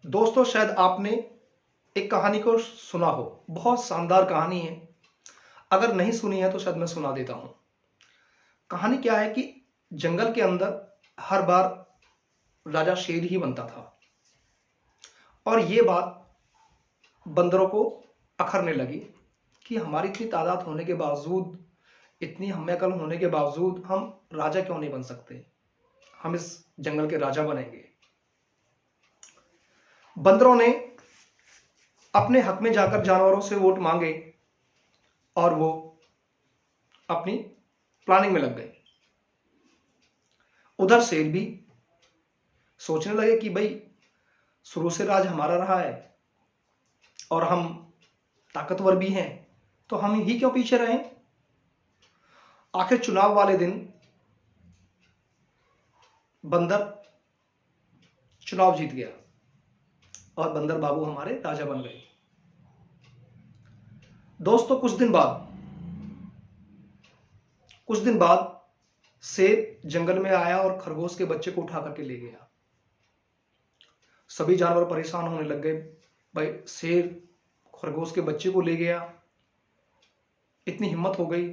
दोस्तों, शायद आपने एक कहानी को सुना हो। बहुत शानदार कहानी है। अगर नहीं सुनी है तो शायद मैं सुना देता हूं। कहानी क्या है कि जंगल के अंदर हर बार राजा शेर ही बनता था और ये बात बंदरों को अखरने लगी कि हमारी इतनी तादाद होने के बावजूद, इतनी हम्मेकल होने के बावजूद हम राजा क्यों नहीं बन सकते। हम इस जंगल के राजा बनेंगे। बंदरों ने अपने हक में जाकर जानवरों से वोट मांगे और वो अपनी प्लानिंग में लग गए। उधर शेर भी सोचने लगे कि भाई शुरू से राज हमारा रहा है और हम ताकतवर भी हैं, तो हम ही क्यों पीछे रहें। आखिर चुनाव वाले दिन बंदर चुनाव जीत गया और बंदर बाबू हमारे राजा बन गए। दोस्तों, कुछ दिन बाद शेर जंगल में आया और खरगोश के बच्चे को उठा करके ले गया। सभी जानवर परेशान होने लग गए। भाई, शेर खरगोश के बच्चे को ले गया, इतनी हिम्मत हो गई,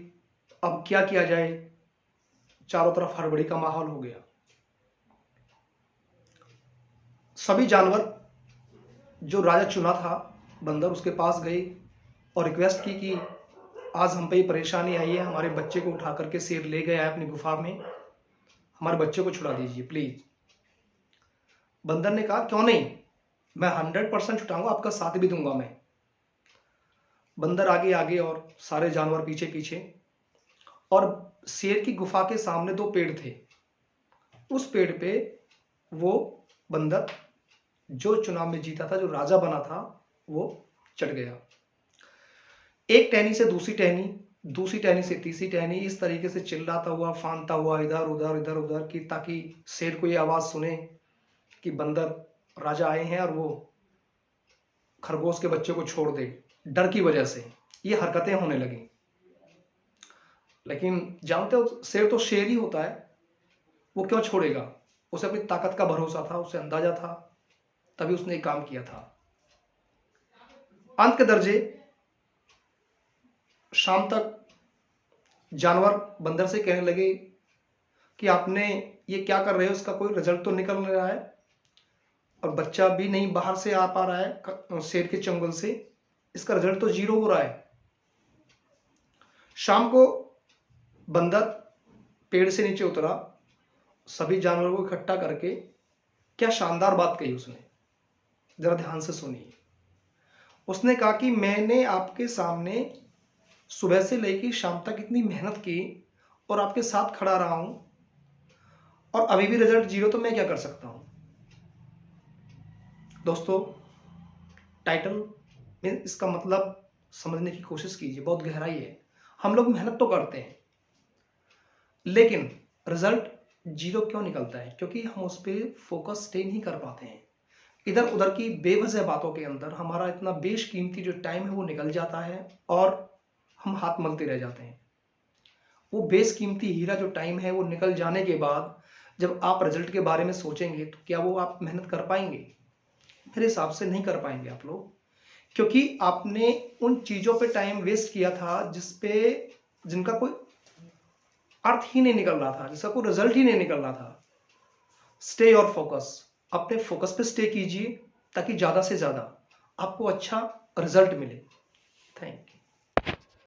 अब क्या किया जाए। चारों तरफ हड़बड़ी का माहौल हो गया। सभी जानवर जो राजा चुना था बंदर, उसके पास गए और रिक्वेस्ट की कि आज हम पे ये परेशानी आई है, हमारे बच्चे को उठा करके शेर ले गया है अपनी गुफा में, हमारे बच्चे को छुड़ा दीजिए प्लीज। बंदर ने कहा क्यों नहीं, मैं 100% छुटाऊंगा, आपका साथ भी दूंगा मैं। बंदर आगे आगे और सारे जानवर पीछे पीछे, और शेर की गुफा के सामने 2 पेड़ थे। उस पेड़ पे वो बंदर जो चुनाव में जीता था, जो राजा बना था, वो चढ़ गया। एक टहनी से दूसरी टहनी, दूसरी टहनी से तीसरी टहनी, इस तरीके से चिल्लाता हुआ, फांदता हुआ इधर उधर की, ताकि शेर को ये आवाज सुने कि बंदर राजा आए हैं और वो खरगोश के बच्चे को छोड़ दे। डर की वजह से ये हरकतें होने लगी। लेकिन जानते हो, शेर तो शेर ही होता है, वो क्यों छोड़ेगा। उसे अपनी ताकत का भरोसा था, उसे अंदाजा था, तभी उसने एक काम किया था। अंत के दर्जे शाम तक जानवर बंदर से कहने लगे कि आपने ये क्या कर रहे हो, इसका कोई रिजल्ट तो निकल नहीं रहा है और बच्चा भी नहीं बाहर से आ पा रहा है शेर के चंगुल से, इसका रिजल्ट तो 0 हो रहा है। शाम को बंदर पेड़ से नीचे उतरा, सभी जानवरों को इकट्ठा करके क्या शानदार बात कही उसने, जरा ध्यान से सुनिए। उसने कहा कि मैंने आपके सामने सुबह से लेकर शाम तक इतनी मेहनत की और आपके साथ खड़ा रहा हूं, और अभी भी रिजल्ट 0, तो मैं क्या कर सकता हूं। दोस्तों, टाइटल में इसका मतलब समझने की कोशिश कीजिए, बहुत गहराई है। हम लोग मेहनत तो करते हैं, लेकिन रिजल्ट 0 क्यों निकलता है? क्योंकि हम उस पर फोकस स्टे नहीं कर पाते हैं। इधर उधर की बेवजह बातों के अंदर हमारा इतना बेशकीमती जो टाइम है वो निकल जाता है और हम हाथ मलते रह जाते हैं। वो बेशकीमती हीरा जो टाइम है वो निकल जाने के बाद जब आप रिजल्ट के बारे में सोचेंगे तो क्या वो आप मेहनत कर पाएंगे? मेरे हिसाब से नहीं कर पाएंगे आप लोग, क्योंकि आपने उन चीजों पे टाइम वेस्ट किया था जिनका कोई अर्थ ही नहीं निकल रहा था, जिसका कोई रिजल्ट ही नहीं निकल रहा था। स्टे और फोकस, अपने फोकस पे स्टे कीजिए ताकि ज्यादा से ज्यादा आपको अच्छा रिजल्ट मिले।